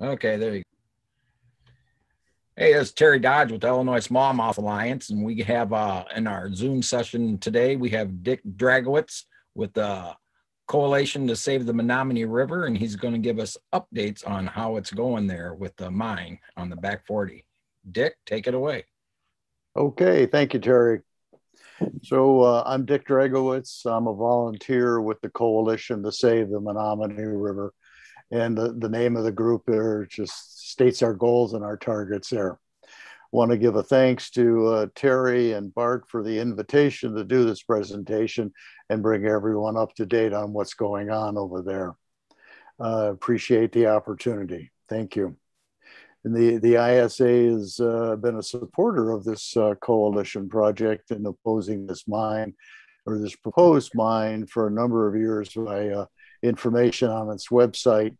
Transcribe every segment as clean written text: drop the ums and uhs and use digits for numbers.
Okay, there you go. Hey, this is Terry Dodge with the Illinois Smallmouth Alliance, and we have in our Zoom session today, we have Dick Dragiewicz with the Coalition to Save the Menominee River, and he's going to give us updates on how it's going there with the mine on the back 40. Dick, take it away. Okay, thank you, Terry. So I'm Dick Dragiewicz. I'm a volunteer with the Coalition to Save the Menominee River. And the name of the group there just states our goals and our targets there. Want to give a thanks to Terry and Bart for the invitation to do this presentation and bring everyone up to date on what's going on over there. Appreciate the opportunity. Thank you. And the ISA has been a supporter of this coalition project in opposing this mine or this proposed mine for a number of years by information on its website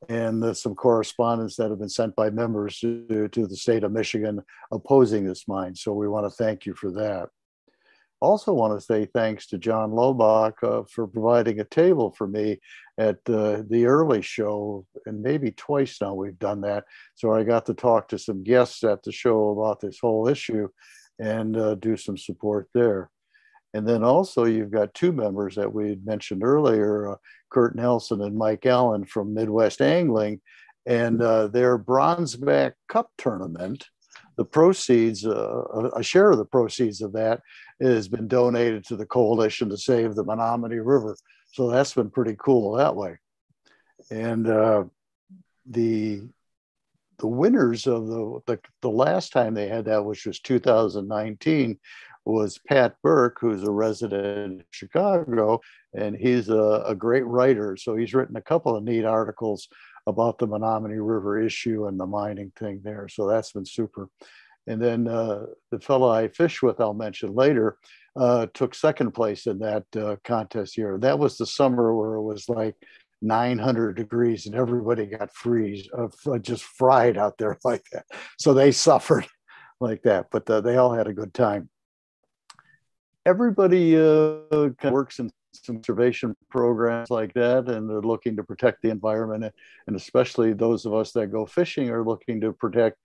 and some correspondence that have been sent by members to the state of Michigan opposing this mine. So we want to thank you for that. Also want to say thanks to John Lobach for providing a table for me at the early show, and maybe twice now we've done that. So I got to talk to some guests at the show about this whole issue and do some support there. And then also you've got two members that we had mentioned earlier, Kurt Nelson and Mike Allen from Midwest Angling, and their Bronzeback Cup tournament. The proceeds, a share of the proceeds of that has been donated to the Coalition to Save the Menominee River. So that's been pretty cool that way. And the winners of the last time they had that, which was 2019, was Pat Burke, who's a resident in Chicago, and he's a great writer. So he's written a couple of neat articles about the Menominee River issue and the mining thing there. So that's been super. And then the fellow I fish with, I'll mention later, took second place in that contest here. That was the summer where it was like 900 degrees and everybody got just fried out there like that. So they suffered like that, but they all had a good time. Everybody kind of works in some conservation programs like that, and they're looking to protect the environment, and especially those of us that go fishing are looking to protect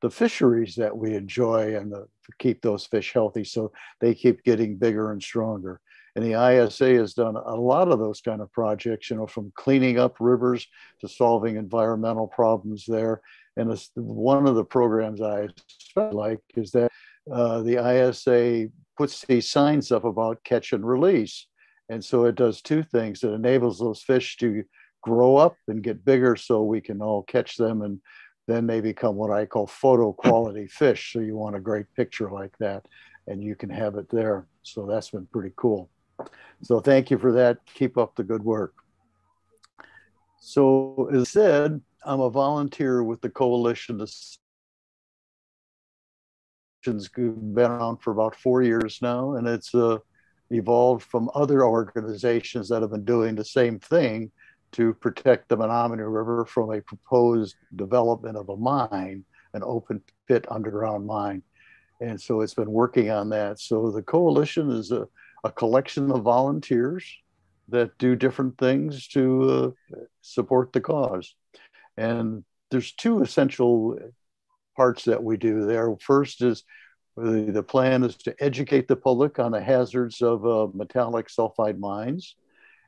the fisheries that we enjoy and keep those fish healthy so they keep getting bigger and stronger. And the ISA has done a lot of those kind of projects, you know, from cleaning up rivers to solving environmental problems there. And one of the programs I like is that the ISA puts these signs up about catch and release. And so it does two things. It enables those fish to grow up and get bigger so we can all catch them, and then they become what I call photo quality fish. So you want a great picture like that and you can have it there. So that's been pretty cool. So thank you for that. Keep up the good work. So as I said, I'm a volunteer with the Coalition. It's been around for about 4 years now, and it's evolved from other organizations that have been doing the same thing to protect the Menominee River from a proposed development of a mine, an open pit underground mine. And so it's been working on that. So the coalition is a collection of volunteers that do different things to support the cause. And there's two essential parts that we do there. First is the plan is to educate the public on the hazards of metallic sulfide mines.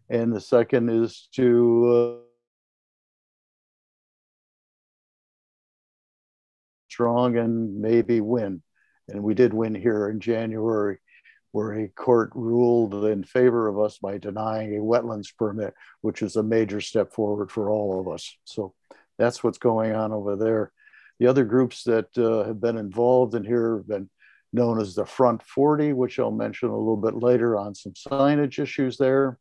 And the second is to strong and maybe win. And we did win here in January, where a court ruled in favor of us by denying a wetlands permit, which is a major step forward for all of us. So that's what's going on over there. The other groups that have been involved in here have been known as the Front 40, which I'll mention a little bit later on some signage issues there.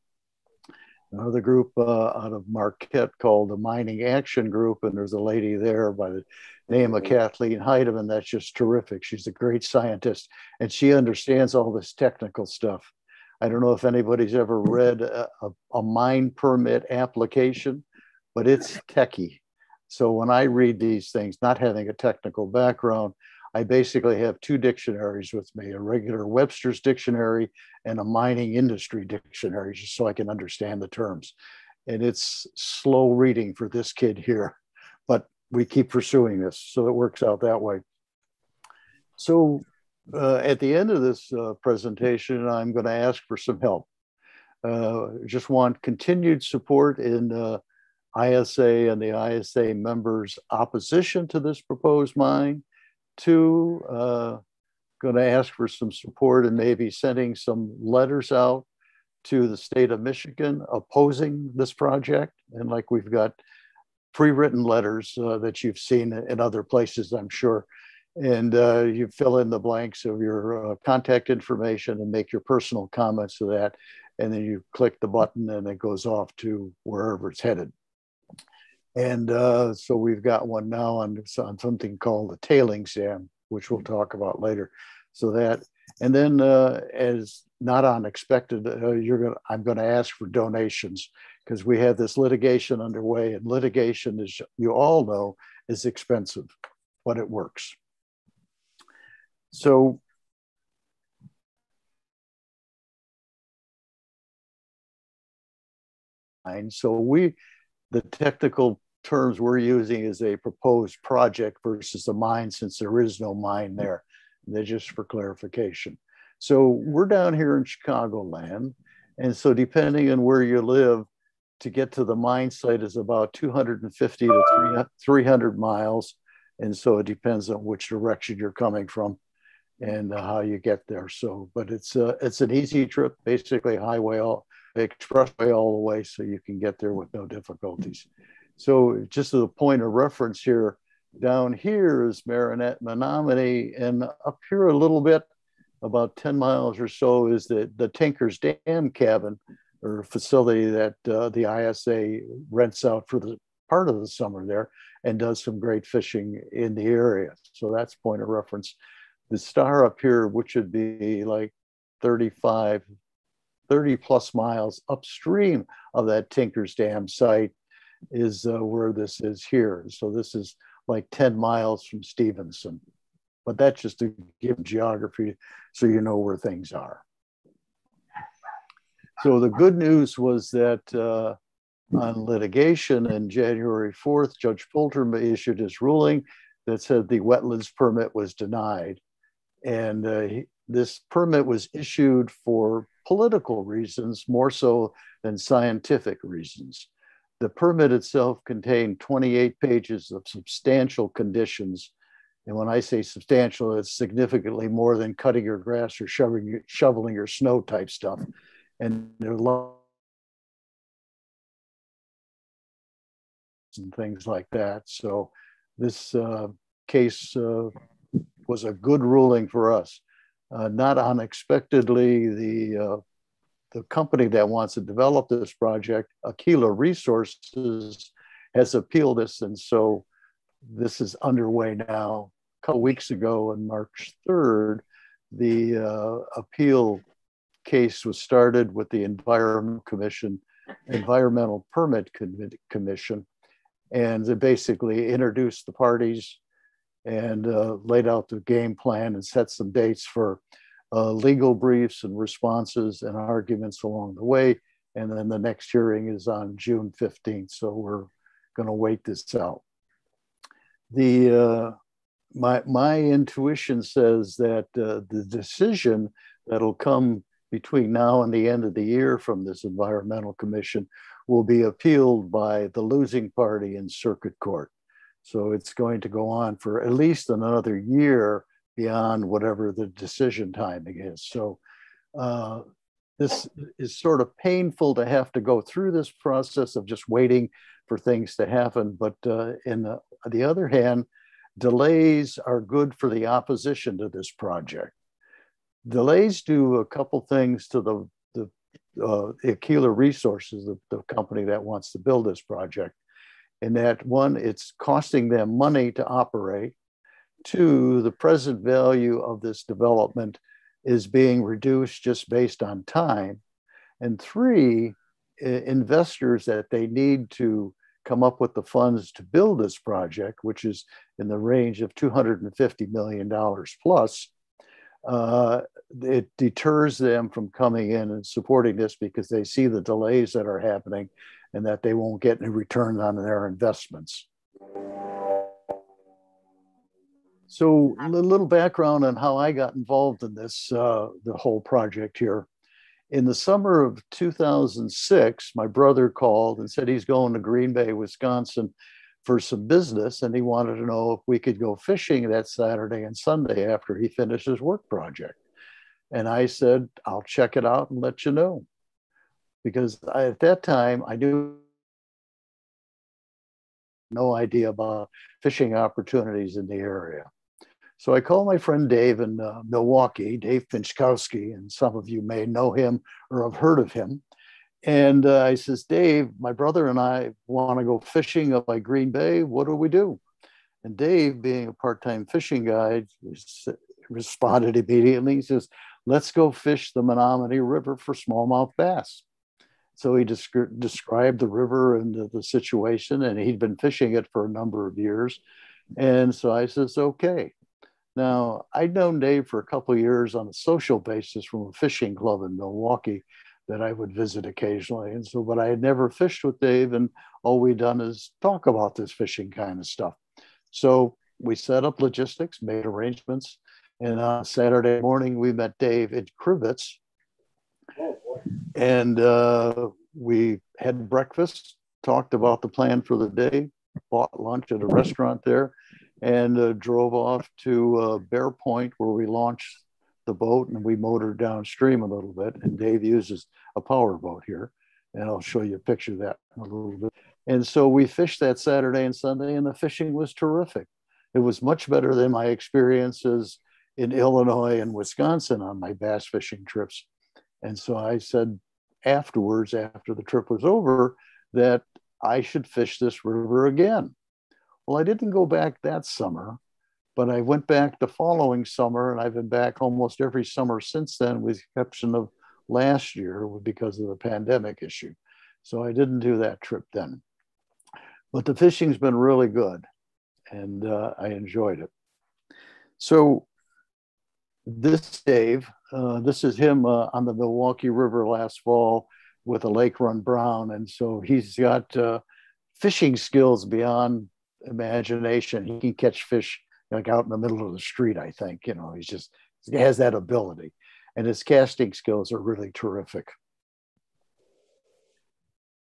Another group out of Marquette called the Mining Action Group, and there's a lady there by the name of Kathleen Heidemann that's just terrific. She's a great scientist, and she understands all this technical stuff. I don't know if anybody's ever read a mine permit application, but it's techie. So when I read these things, not having a technical background, I basically have two dictionaries with me, a regular Webster's dictionary and a mining industry dictionary, just so I can understand the terms. And it's slow reading for this kid here, but we keep pursuing this. So it works out that way. So at the end of this presentation, I'm going to ask for some help. Just want continued support in ISA and the ISA members' opposition to this proposed mine. Two, going to ask for some support and maybe sending some letters out to the state of Michigan opposing this project. And like we've got pre-written letters that you've seen in other places, I'm sure. And you fill in the blanks of your contact information and make your personal comments to that. And then you click the button and it goes off to wherever it's headed. And so we've got one now on something called the Tailings Dam, which we'll talk about later. So that, and then as not unexpected, I'm going to ask for donations because we have this litigation underway, and litigation, as you all know, is expensive, but it works. So the technical terms we're using is a proposed project versus a mine, since there is no mine there. They're just for clarification. So we're down here in Chicagoland. And so depending on where you live, to get to the mine site is about 250 to 300 miles. And so it depends on which direction you're coming from and how you get there. So, but it's an easy trip, basically expressway all the way, so you can get there with no difficulties. So just as a point of reference here, down here is Marinette, Menominee, and up here a little bit, about 10 miles or so, is the Tailings Dam cabin or facility that the ISA rents out for the part of the summer there and does some great fishing in the area. So that's point of reference. The star up here, which would be like 30 plus miles upstream of that Tailings Dam site, is where this is here. So this is like 10 miles from Stevenson, but that's just to give geography so you know where things are. So the good news was that on litigation on January 4th, Judge Poulter issued his ruling that said the wetlands permit was denied. And this permit was issued for political reasons more so than scientific reasons. The permit itself contained 28 pages of substantial conditions. And when I say substantial, it's significantly more than cutting your grass or shoveling your snow type stuff. And there are lots and things like that. So this case was a good ruling for us. Not unexpectedly, the company that wants to develop this project, Aquila Resources, has appealed this. And so this is underway now. A couple weeks ago, on March 3rd, the appeal case was started with the Environmental Permit Commission. And they basically introduced the parties and laid out the game plan and set some dates for legal briefs and responses and arguments along the way. And then the next hearing is on June 15th. So we're going to wait this out. My intuition says that the decision that'll come between now and the end of the year from this Environmental Commission will be appealed by the losing party in circuit court. So it's going to go on for at least another year beyond whatever the decision timing is. So this is sort of painful to have to go through this process of just waiting for things to happen. But on the other hand, delays are good for the opposition to this project. Delays do a couple things to the Aquila Resources, the company that wants to build this project. And that one, it's costing them money to operate. Two, the present value of this development is being reduced just based on time. And three, investors that they need to come up with the funds to build this project, which is in the range of $250 million plus, it deters them from coming in and supporting this because they see the delays that are happening and that they won't get any return on their investments. So a little background on how I got involved in this, the whole project here. In the summer of 2006, my brother called and said he's going to Green Bay, Wisconsin for some business. And he wanted to know if we could go fishing that Saturday and Sunday after he finished his work project. And I said, I'll check it out and let you know. Because at that time, I knew no idea about fishing opportunities in the area. So I called my friend Dave in Milwaukee, Dave Pinchkowski, and some of you may know him or have heard of him. And I says, Dave, my brother and I want to go fishing up by Green Bay. What do we do? And Dave, being a part-time fishing guide, responded immediately. He says, let's go fish the Menominee River for smallmouth bass. So he described the river and the situation, and he'd been fishing it for a number of years. And so I says, okay. Now, I'd known Dave for a couple of years on a social basis from a fishing club in Milwaukee that I would visit occasionally. And so, but I had never fished with Dave, and all we'd done is talk about this fishing kind of stuff. So we set up logistics, made arrangements, and on Saturday morning, we met Dave at Krivitz. And we had breakfast, talked about the plan for the day, bought lunch at a restaurant there, and drove off to Bear Point, where we launched the boat, and we motored downstream a little bit. And Dave uses a power boat here, and I'll show you a picture of that in a little bit. And so we fished that Saturday and Sunday, and the fishing was terrific. It was much better than my experiences in Illinois and Wisconsin on my bass fishing trips. And so I said afterwards, after the trip was over, that I should fish this river again. Well, I didn't go back that summer, but I went back the following summer, and I've been back almost every summer since then, with the exception of last year because of the pandemic issue. So I didn't do that trip then. But the fishing's been really good, and I enjoyed it. So this Dave, this is him on the Milwaukee River last fall with a lake run brown. And so he's got fishing skills beyond imagination. He can catch fish like out in the middle of the street, I think. You know, he has that ability. And his casting skills are really terrific.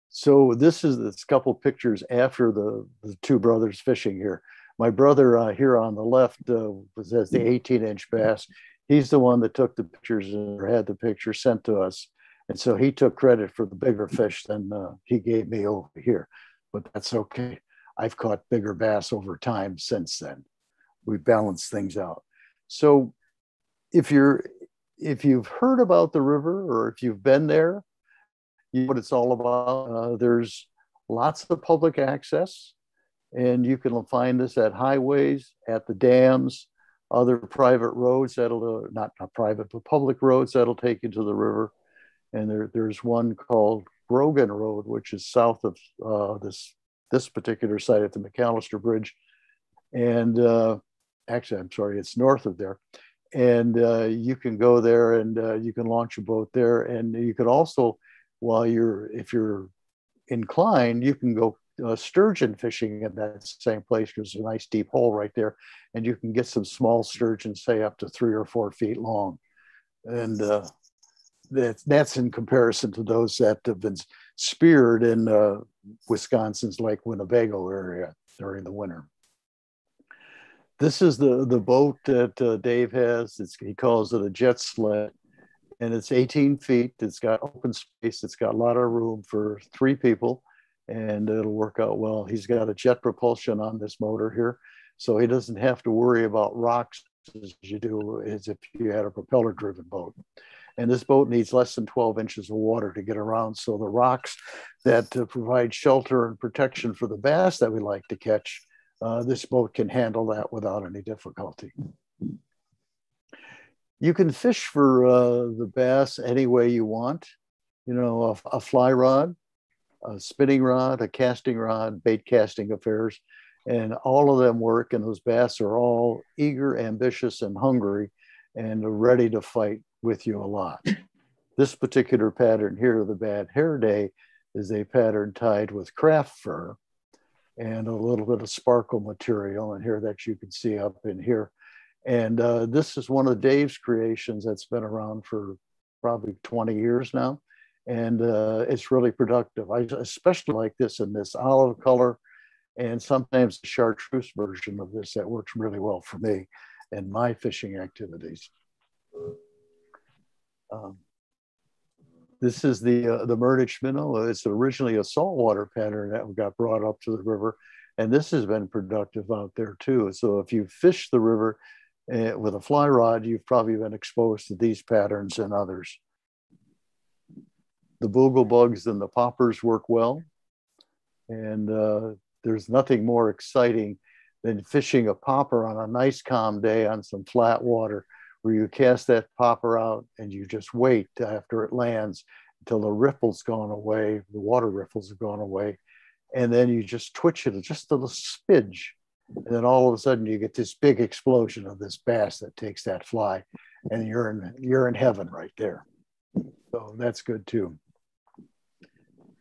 So this is this couple pictures after the two brothers fishing here. My brother here on the left has the 18-inch bass. He's the one that took the pictures or had the picture sent to us. And so he took credit for the bigger fish than he gave me over here. But that's okay. I've caught bigger bass over time since then. We balance things out. So if you've heard about the river, or if you've been there, you know what it's all about. There's lots of public access, and you can find this at highways, at the dams, other private roads that'll not private, but public roads that'll take you to the river. And there's one called Grogan Road, which is south of this particular site at the McAllister Bridge. And actually, I'm sorry, it's north of there. And you can go there, and you can launch a boat there. And you could also, if you're inclined, you can go sturgeon fishing in that same place. There's a nice deep hole right there, and you can get some small sturgeon, say up to 3 or 4 feet long. And that's in comparison to those that have been speared in Wisconsin's Lake Winnebago area during the winter. This is the boat that Dave has. He calls it a jet sled, and it's 18 feet. It's got open space. It's got a lot of room for 3 people, and it'll work out well. He's got a jet propulsion on this motor here, so he doesn't have to worry about rocks as you do as if you had a propeller-driven boat. And this boat needs less than 12 inches of water to get around. So the rocks that provide shelter and protection for the bass that we like to catch, this boat can handle that without any difficulty. You can fish for the bass any way you want. You know, a fly rod, a spinning rod, a casting rod, bait casting affairs, and all of them work. And those bass are all eager, ambitious, and hungry, and ready to fight with you a lot. This particular pattern here, the Bad Hair Day, is a pattern tied with craft fur. and a little bit of sparkle material in here that you can see up in here. And this is one of Dave's creations that's been around for probably 20 years now. And it's really productive. I especially like this in this olive color, and sometimes the chartreuse version of this that works really well for me and my fishing activities. This is the Murdich Minnow. It's originally a saltwater pattern that got brought up to the river, and this has been productive out there too. So if you fish the river with a fly rod, you've probably been exposed to these patterns and others. The boogle bugs and the poppers work well, and there's nothing more exciting than fishing a popper on a nice calm day on some flat water, where you cast that popper out and you just wait after it lands until the ripple's gone away, the water ripples have gone away, and then you just twitch it just a little smidge, and then all of a sudden you get this big explosion of this bass that takes that fly, and you're in heaven right there. So that's good too.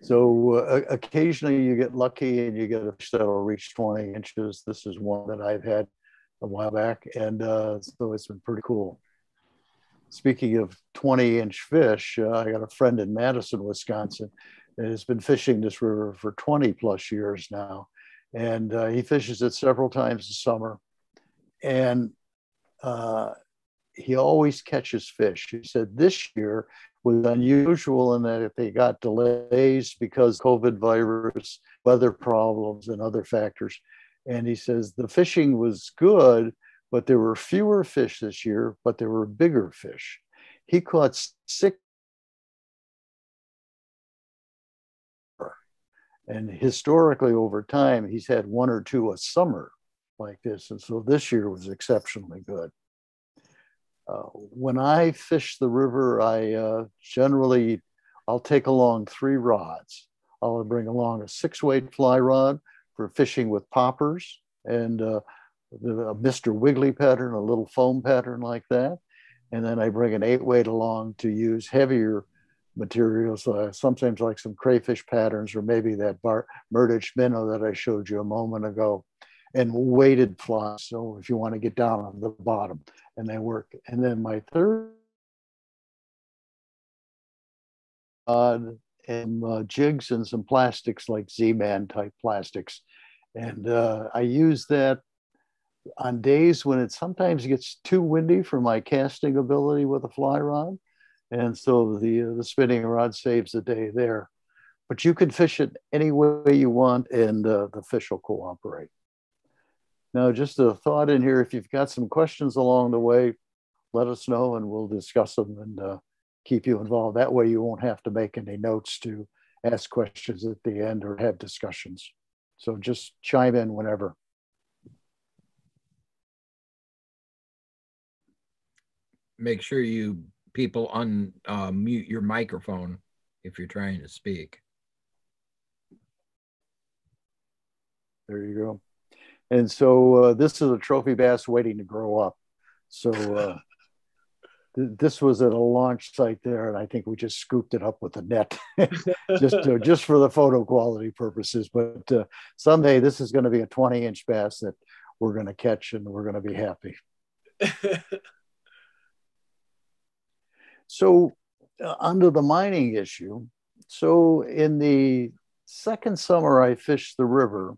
So occasionally you get lucky and you get a fish that'll reach 20 inches. This is one that I've had a while back, and so it's been pretty cool. Speaking of 20-inch fish, I got a friend in Madison, Wisconsin, that has been fishing this river for 20 plus years now, and he fishes it several times a summer, and he always catches fish. He said this year was unusual in that they got delays because COVID virus, weather problems, and other factors. And he says the fishing was good, but there were fewer fish this year, but there were bigger fish. He caught 6. And historically over time, he's had 1 or 2 a summer like this. And so this year was exceptionally good. When I fish the river, I'll take along 3 rods. I'll bring along a 6-weight fly rod for fishing with poppers, and a Mr. Wiggly pattern, a little foam pattern like that. And then I bring an 8-weight along to use heavier materials, sometimes like some crayfish patterns, or maybe that Murdich Minnow that I showed you a moment ago, and weighted flies. So if you want to get down on the bottom, and they work. And then my 3rd and jigs and some plastics like Z-Man type plastics. And I use that on days when it sometimes gets too windy for my casting ability with a fly rod. And so the spinning rod saves the day there. But you can fish it any way you want, and the fish will cooperate. Now, just a thought in here, if you've got some questions along the way, let us know and we'll discuss them and keep you involved. That way you won't have to make any notes to ask questions at the end or have discussions. So just chime in whenever. Make sure you people unmute your microphone if you're trying to speak. There you go. And so this is a trophy bass waiting to grow up. So this was at a launch site there, and I think we just scooped it up with a net just for the photo quality purposes. But someday this is going to be a 20-inch bass that we're going to catch, and we're going to be happy. So under the mining issue, so in the second summer I fished the river,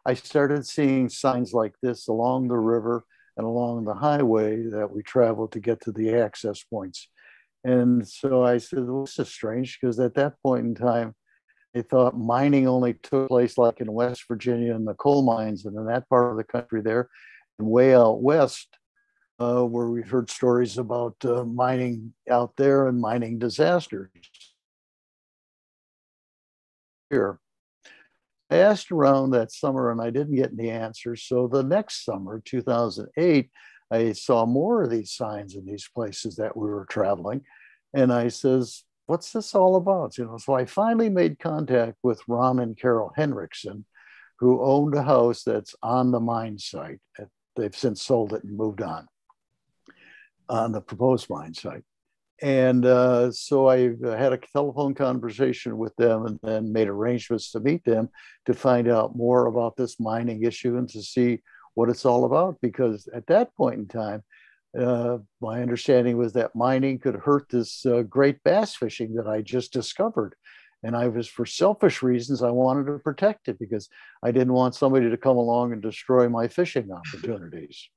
I started seeing signs like this along the river and along the highway that we traveled to get to the access points. And so I said, well, this is strange, because at that point in time, they thought mining only took place like in West Virginia and the coal mines and in that part of the country there. And way out west, where we've heard stories about mining out there and mining disasters. Here, I asked around that summer and I didn't get any answers. So the next summer, 2008, I saw more of these signs in these places that we were traveling. And I says, what's this all about? You know, so I finally made contact with Ron and Carol Henriksen, who owned a house that's on the mine site. They've since sold it and moved on the proposed mine site. And so I had a telephone conversation with them and then made arrangements to meet them to find out more about this mining issue and to see what it's all about. Because at that point in time, my understanding was that mining could hurt this great bass fishing that I just discovered. And I was, for selfish reasons, I wanted to protect it because I didn't want somebody to come along and destroy my fishing opportunities.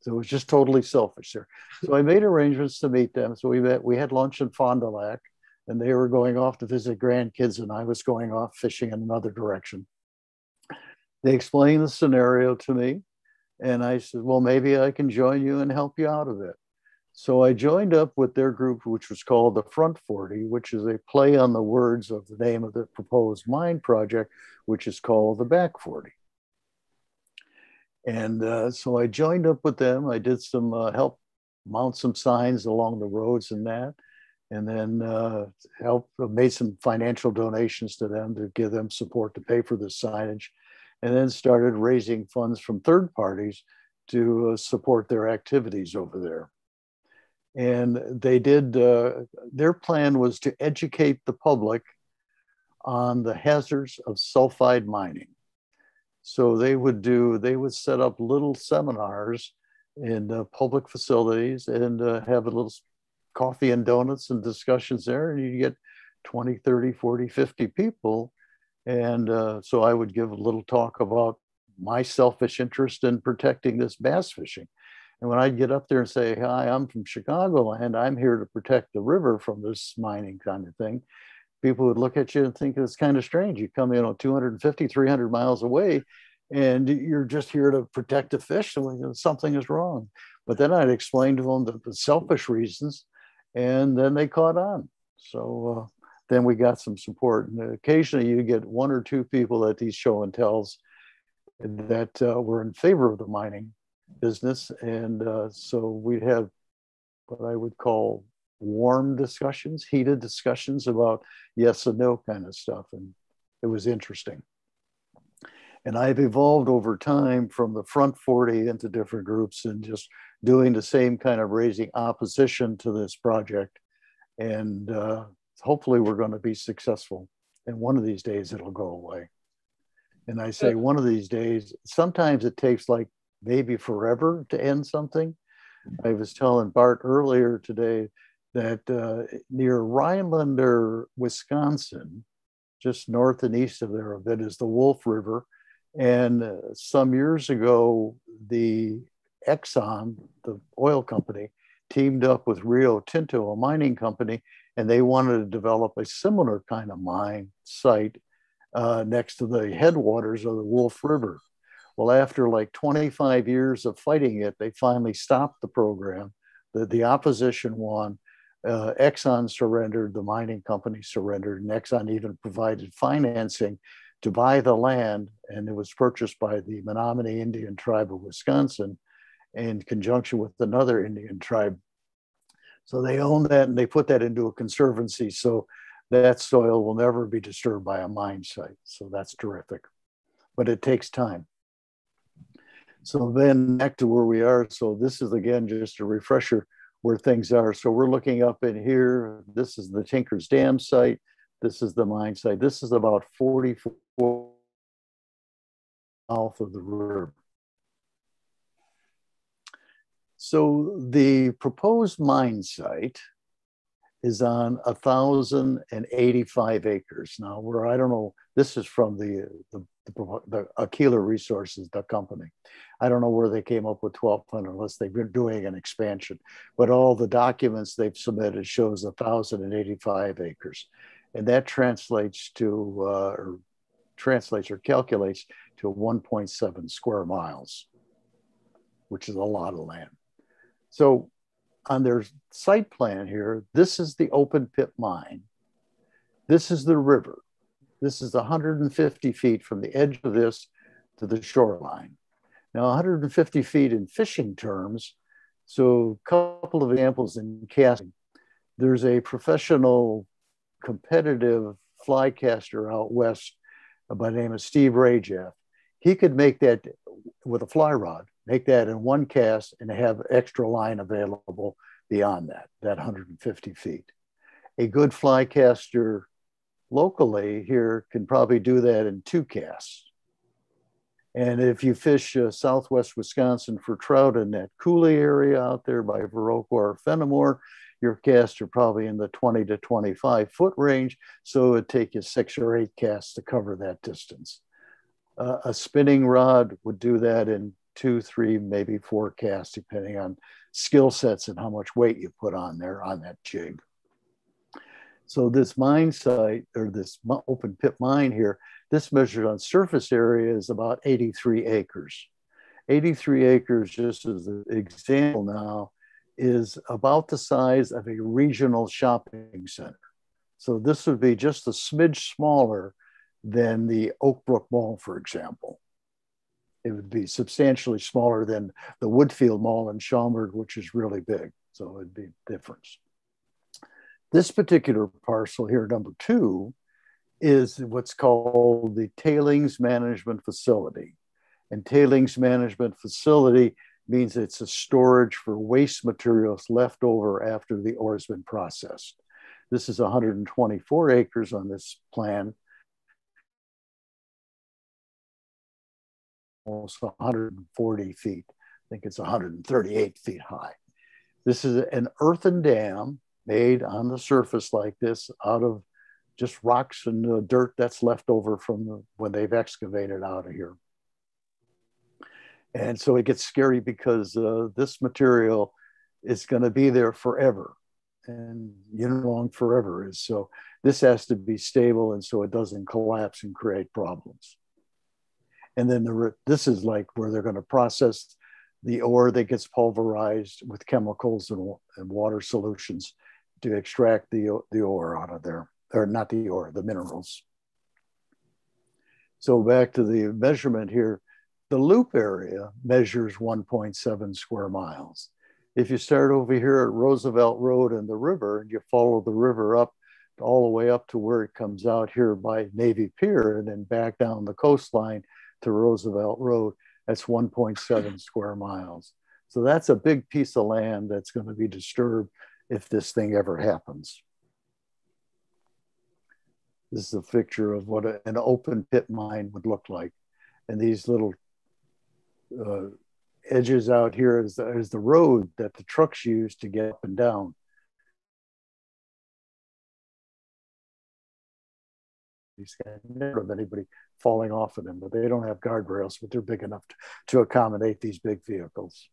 So it was just totally selfish there. So I made arrangements to meet them. So we met, we had lunch in Fond du Lac, and they were going off to visit grandkids, and I was going off fishing in another direction. They explained the scenario to me, and I said, well, maybe I can join you and help you out of it. So I joined up with their group, which was called the Front 40, which is a play on the words of the name of the proposed mine project, which is called the Back 40. And so I joined up with them. I did some help mount some signs along the roads and that, and then made some financial donations to them to give them support to pay for the signage, and then started raising funds from third parties to support their activities over there. And they did, their plan was to educate the public on the hazards of sulfide mining. So they would set up little seminars in public facilities and have a little coffee and donuts and discussions there. And you get 20, 30, 40, 50 people. And so I would give a little talk about my selfish interest in protecting this bass fishing. And when I'd get up there and say, hi, I'm from Chicagoland, I'm here to protect the river from this mining kind of thing, people would look at you and think it's kind of strange. You come, 250, 300 miles away, and you're just here to protect the fish. And something is wrong. But then I'd explain to them the selfish reasons, and then they caught on. So then we got some support. And occasionally you get one or two people at these show and tells that were in favor of the mining business. And so we'd have what I would call warm discussions, heated discussions about yes and no kind of stuff. And it was interesting. And I've evolved over time from the Front 40 into different groups and just doing the same kind of raising opposition to this project. And hopefully we're going to be successful. And one of these days it'll go away. And I say one of these days, sometimes it takes like maybe forever to end something. I was telling Bart earlier today that near Rhinelander, Wisconsin, just north and east of there a bit, is the Wolf River. And some years ago, the Exxon, the oil company, teamed up with Rio Tinto, a mining company, and they wanted to develop a similar kind of mine site next to the headwaters of the Wolf River. Well, after like 25 years of fighting it, they finally stopped the program. The opposition won. Exxon surrendered, the mining company surrendered, and Exxon even provided financing to buy the land, and it was purchased by the Menominee Indian tribe of Wisconsin in conjunction with another Indian tribe. So they own that, and they put that into a conservancy, so that soil will never be disturbed by a mine site. So that's terrific, but it takes time. So then back to where we are. So this is, again, just a refresher where things are. So we're looking up in here. This is the Tailings Dams site. This is the mine site. This is about 44 south of the river. So the proposed mine site is on 1,085 acres. Now, where I don't know, this is from the Aquila Resources, the company. I don't know where they came up with 1,200 unless they've been doing an expansion, but all the documents they've submitted shows 1,085 acres. And that translates to, calculates to 1.7 square miles, which is a lot of land. So on their site plan here, this is the open pit mine. This is the river. This is 150 feet from the edge of this to the shoreline. Now, 150 feet in fishing terms. So a couple of examples in casting. There's a professional competitive fly caster out west by the name of Steve Rajeff. He could make that with a fly rod, make that in one cast and have extra line available beyond that 150 feet. A good fly caster locally here can probably do that in 2 casts. And if you fish southwest Wisconsin for trout in that coulee area out there by Viroqua or Fenimore, your casts are probably in the 20 to 25 foot range. So it'd take you 6 or 8 casts to cover that distance. A spinning rod would do that in 2, 3, maybe 4 casts, depending on skill sets and how much weight you put on there on that jig. So this mine site, or this open pit mine here, this measured on surface area is about 83 acres. 83 acres, just as an example now, is about the size of a regional shopping center. So this would be just a smidge smaller than the Oak Brook Mall, for example. It would be substantially smaller than the Woodfield Mall in Schaumburg, which is really big. So it'd be a difference. This particular parcel here, number 2, is what's called the Tailings Management Facility. And Tailings Management Facility means it's a storage for waste materials left over after the ore has been processed. This is 124 acres on this plan, almost 140 feet. I think it's 138 feet high. This is an earthen dam made on the surface like this out of just rocks and dirt that's left over from when they've excavated out of here. And so it gets scary because this material is going to be there forever. And you know, long forever is. So this has to be stable, and so it doesn't collapse and create problems. And then this is like where they're going to process the ore that gets pulverized with chemicals and water solutions to extract the ore out of there, or not the ore, the minerals. So back to the measurement here, the loop area measures 1.7 square miles. If you start over here at Roosevelt Road and the river, and you follow the river up all the way up to where it comes out here by Navy Pier and then back down the coastline to Roosevelt Road, that's 1.7 square miles. So that's a big piece of land that's going to be disturbed if this thing ever happens. This is a picture of what an open pit mine would look like. And these little edges out here is the road that the trucks use to get up and down. These guys never have anybody falling off of them, but they don't have guardrails, but they're big enough to accommodate these big vehicles.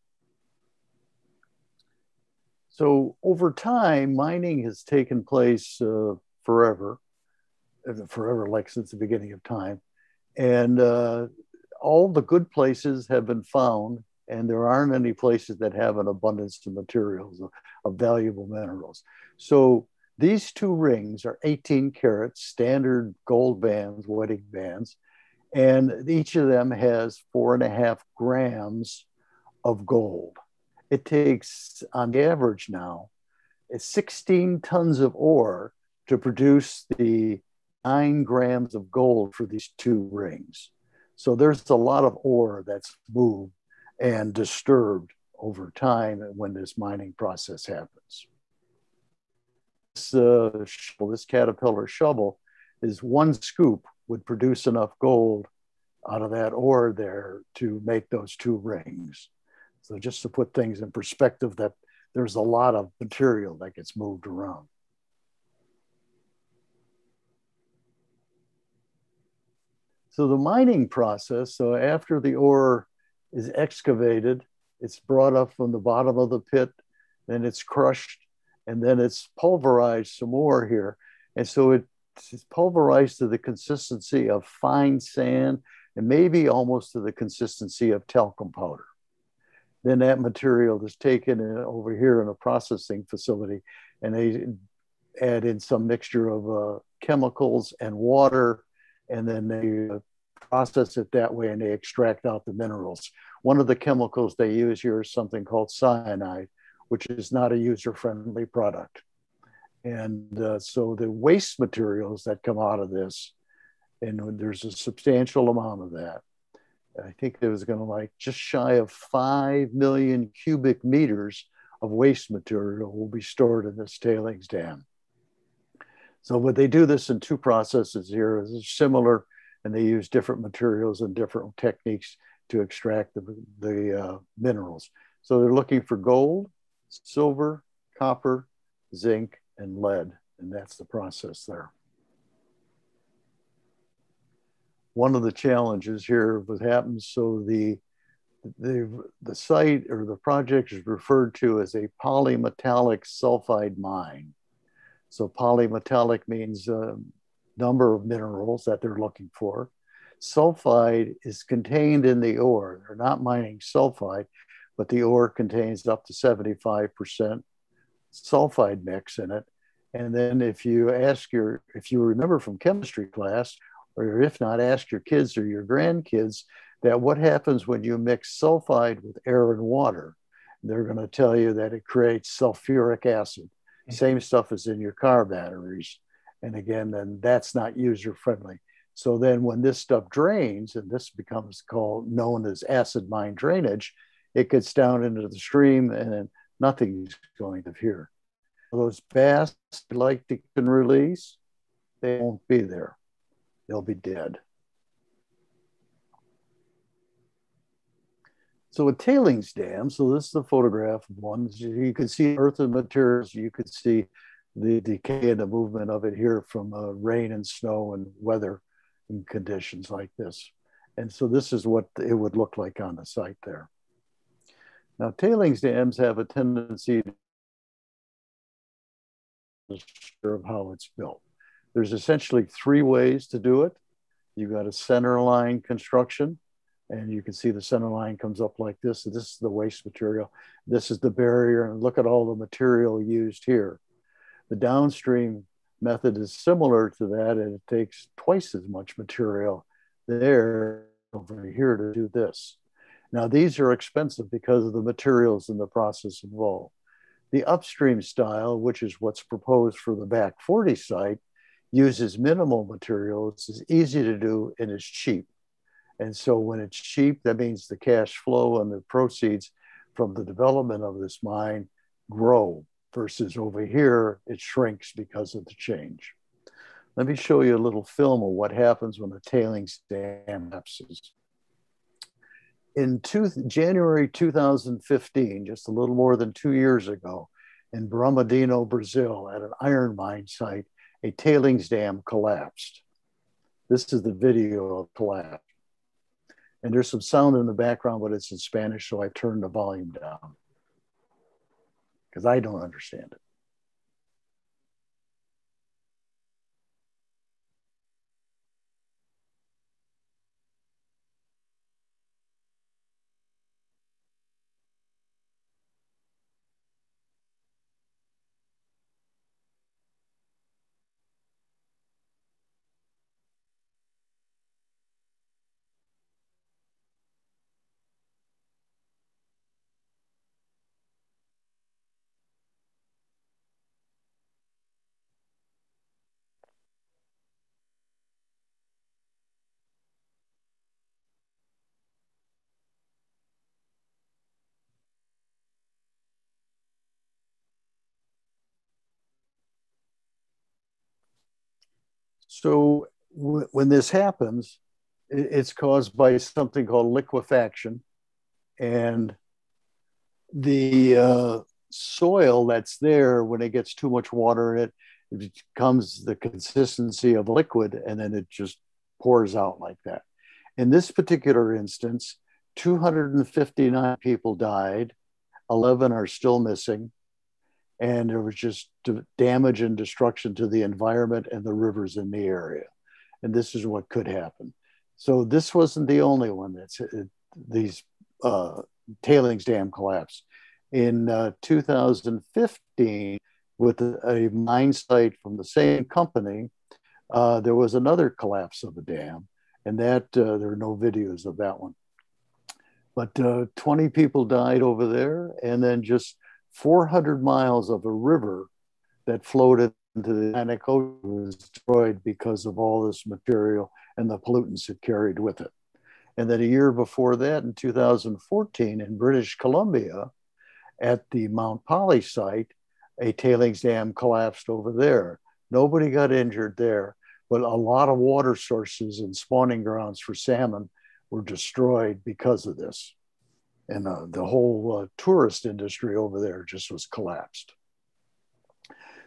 So over time, mining has taken place forever, like since the beginning of time. And all the good places have been found, and there aren't any places that have an abundance of materials, of valuable minerals. So these 2 rings are 18 karat standard gold bands, wedding bands, and each of them has 4.5 grams of gold. It takes, on the average now, 16 tons of ore to produce the 9 grams of gold for these 2 rings. So there's a lot of ore that's moved and disturbed over time when this mining process happens. This Caterpillar shovel is 1 scoop would produce enough gold out of that ore there to make those 2 rings. So just to put things in perspective, that there's a lot of material that gets moved around. So the mining process, so after the ore is excavated, it's brought up from the bottom of the pit, then it's crushed, and then it's pulverized some more here. And so it's pulverized to the consistency of fine sand and maybe almost to the consistency of talcum powder. Then that material is taken over here in a processing facility, and they add in some mixture of chemicals and water, and then they process it that way, and they extract out the minerals. One of the chemicals they use here is something called cyanide, which is not a user-friendly product. And so the waste materials that come out of this, and there's a substantial amount of that. I think there was going to just shy of 5 million cubic meters of waste material will be stored in this tailings dam. So what they do this in two processes here is similar, and they use different materials and different techniques to extract the minerals. So they're looking for gold, silver, copper, zinc, and lead, and that's the process there. One of the challenges here, what happens, so the site or the project is referred to as a polymetallic sulfide mine. So polymetallic means a number of minerals that they're looking for. Sulfide is contained in the ore. They're not mining sulfide, but the ore contains up to 75% sulfide mix in it. And then if you remember from chemistry class, or if not, ask your kids or your grandkids that what happens when you mix sulfide with air and water. They're going to tell you that it creates sulfuric acid. Same stuff as in your car batteries. And again, then that's not user friendly. So then when this stuff drains, and this becomes known as acid mine drainage, it gets down into the stream and then nothing's going to here. Those bass like to can release, they won't be there. They'll be dead. So a tailings dam, so this is the photograph of one. You can see earth and materials. You could see the decay and the movement of it here from rain and snow and weather and conditions like this. And so this is what it would look like on the site there. Now, tailings dams have a tendency of how it's built. There's essentially three ways to do it. You've got a center line construction, and you can see the center line comes up like this. So this is the waste material. This is the barrier, and look at all the material used here. The downstream method is similar to that, and it takes twice as much material there over here to do this. Now, these are expensive because of the materials in the process involved. The upstream style, which is what's proposed for the back 40 site, uses minimal materials, it's easy to do, and it's cheap. And so when it's cheap, that means the cash flow and the proceeds from the development of this mine grow, versus over here, it shrinks because of the change. Let me show you a little film of what happens when the tailings dam collapses. In January 2015, just a little more than 2 years ago, in Brumadinho, Brazil, at an iron mine site, a tailings dam collapsed. This is the video of collapse. And there's some sound in the background, but it's in Spanish, so I turned the volume down because I don't understand it. So when this happens, it's caused by something called liquefaction, and the soil that's there, when it gets too much water in it, it becomes the consistency of liquid, and then it just pours out like that. In this particular instance, 259 people died, 11 are still missing, and there was just damage and destruction to the environment and the rivers in the area. And this is what could happen. So this wasn't the only one that's these tailings dam collapse. In 2015, with a mine site from the same company, there was another collapse of a dam, and that there are no videos of that one. But 20 people died over there, and then just 400 miles of a river that flowed into the Atlantic Ocean was destroyed because of all this material and the pollutants it carried with it. And then a year before that, in 2014, in British Columbia, At the Mount Poly site, a tailings dam collapsed over there. Nobody got injured there, but a lot of water sources and spawning grounds for salmon were destroyed because of this. And the whole tourist industry over there just was collapsed.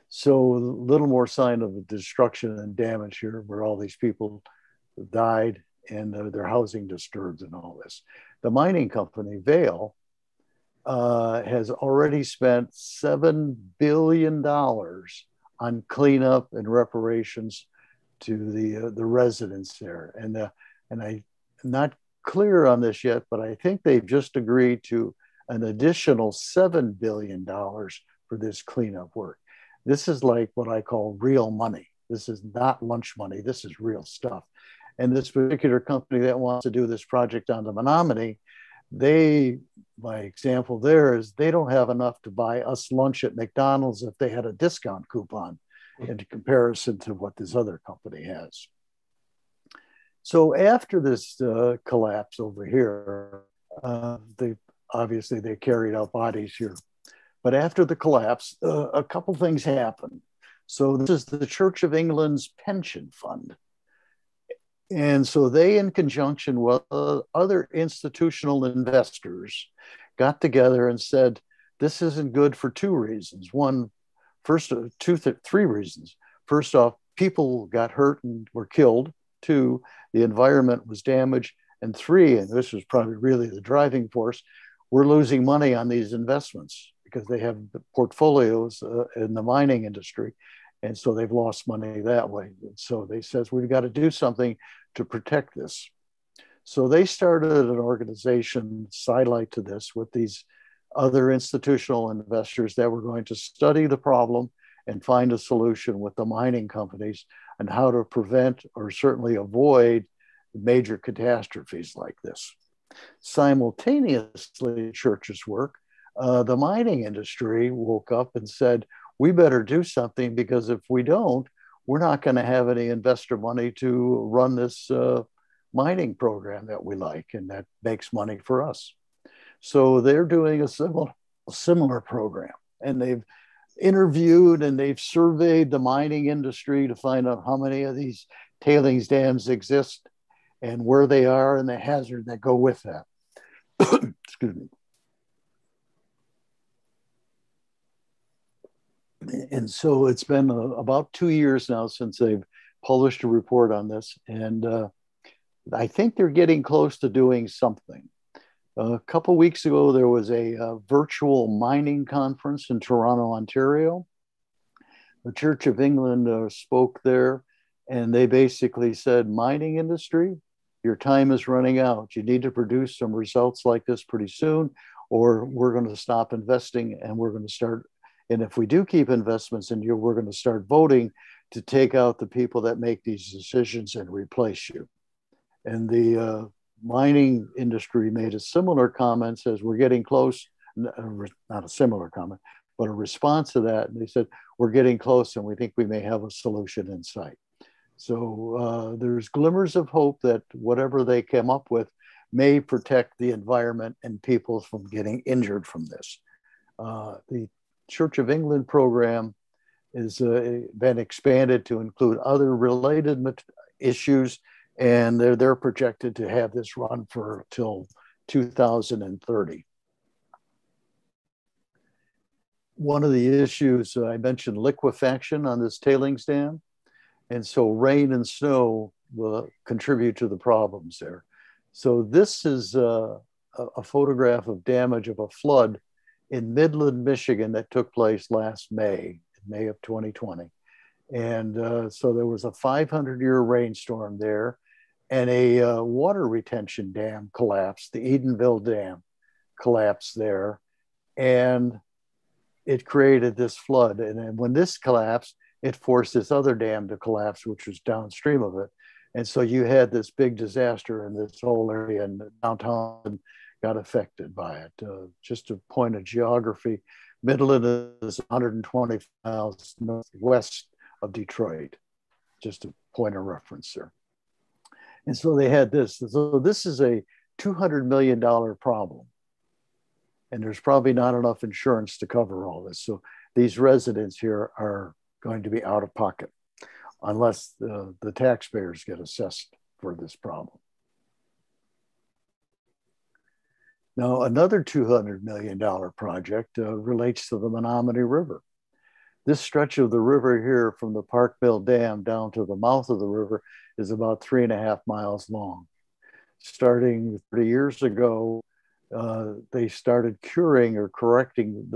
So a little more sign of destruction and damage here, where all these people died and their housing disturbed and all this. The mining company, Vail, has already spent $7 billion on cleanup and reparations to the residents there. And I'm not clear on this yet, but I think they've just agreed to an additional $7 billion for this cleanup work. This is like what I call real money. This is not lunch money. This is real stuff. And this particular company that wants to do this project on the Menominee, my example there is they don't have enough to buy us lunch at McDonald's if they had a discount coupon in comparison to what this other company has. So after this collapse over here, they carried out bodies here. But after the collapse, a couple things happened. So this is the Church of England's pension fund. And so they, in conjunction with other institutional investors, got together and said, this isn't good for two reasons. Three reasons. First off, people got hurt and were killed. Two, the environment was damaged. And three, and this was probably really the driving force, we're losing money on these investments because they have portfolios in the mining industry. And so they've lost money that way. And so they says, we've got to do something to protect this. So they started an organization sidelight to this with these other institutional investors that were going to study the problem and find a solution with the mining companies and how to prevent or certainly avoid major catastrophes like this. Simultaneously, church's work, the mining industry woke up and said, we better do something because if we don't, we're not going to have any investor money to run this mining program that we like and that makes money for us. So they're doing a similar program, and they've interviewed and they've surveyed the mining industry to find out how many of these tailings dams exist and where they are and the hazard that go with that. Excuse me. And so it's been about 2 years now since they've published a report on this. And I think they're getting close to doing something. A couple of weeks ago, there was a virtual mining conference in Toronto, Ontario. The Church of England spoke there, and they basically said, mining industry, your time is running out. You need to produce some results like this pretty soon, or we're going to stop investing and we're going to start. And if we do keep investments in you, we're going to start voting to take out the people that make these decisions and replace you. And the mining industry made a similar comment, says we're getting close, not a similar comment, but a response to that. And they said, we're getting close and we think we may have a solution in sight. So there's glimmers of hope that whatever they came up with may protect the environment and people from getting injured from this. The Church of England program has been expanded to include other related issues, and they're projected to have this run for till 2030. One of the issues I mentioned liquefaction on this tailings dam, and so rain and snow will contribute to the problems there. So this is a photograph of damage of a flood in Midland, Michigan that took place last May of 2020. And so there was a 500-year rainstorm there, and a water retention dam collapsed. The Edenville Dam collapsed there, and it created this flood. And then when this collapsed, it forced this other dam to collapse, which was downstream of it. And so you had this big disaster in this whole area, and downtown got affected by it. Just a point of geography, Midland is 120 miles northwest of Detroit, just a point of reference there. And so they had this. So this is a $200 million problem. and there's probably not enough insurance to cover all this. So these residents here are going to be out of pocket unless the taxpayers get assessed for this problem. Now, another $200 million project relates to the Menominee River. This stretch of the river here from the Parkville Dam down to the mouth of the river is about 3.5 miles long. Starting 30 years ago, they started curing or correcting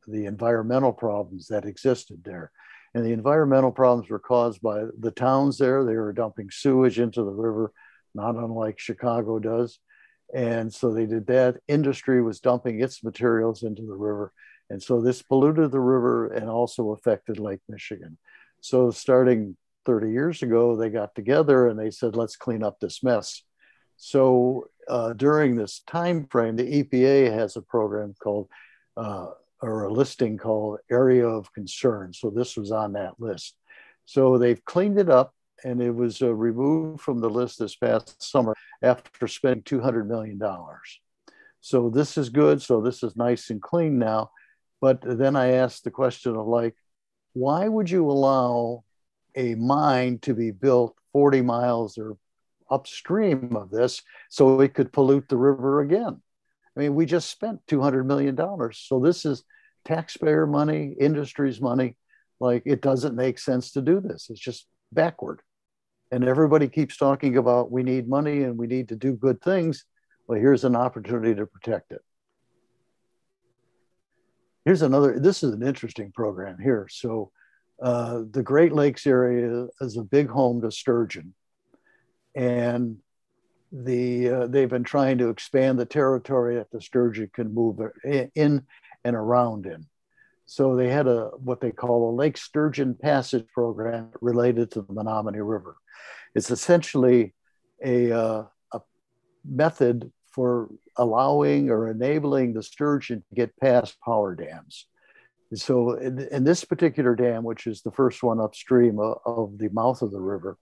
the environmental problems that existed there. And the environmental problems were caused by the towns there. They were dumping sewage into the river, not unlike Chicago does. And so they did that. Industry was dumping its materials into the river. And so this polluted the river and also affected Lake Michigan. So starting 30 years ago, they got together and they said, let's clean up this mess. So during this time frame, the EPA has a program called, or a listing called Area of Concern. So this was on that list. So they've cleaned it up, and it was removed from the list this past summer after spending $200 million. So this is good. So this is nice and clean now. But then I asked the question of like, why would you allow a mine to be built 40 miles or upstream of this so it could pollute the river again? I mean, we just spent $200 million. So this is taxpayer money, industry's money. Like, it doesn't make sense to do this. It's just backward. And everybody keeps talking about we need money and we need to do good things. Well, here's an opportunity to protect it. Here's another, this is an interesting program here. So the Great Lakes area is a big home to sturgeon. And they've been trying to expand the territory that the sturgeon can move in and around in. So they had what they call a Lake Sturgeon Passage program related to the Menominee River. It's essentially a method for allowing or enabling the sturgeon to get past power dams. So in this particular dam, which is the first one upstream of the mouth of the river,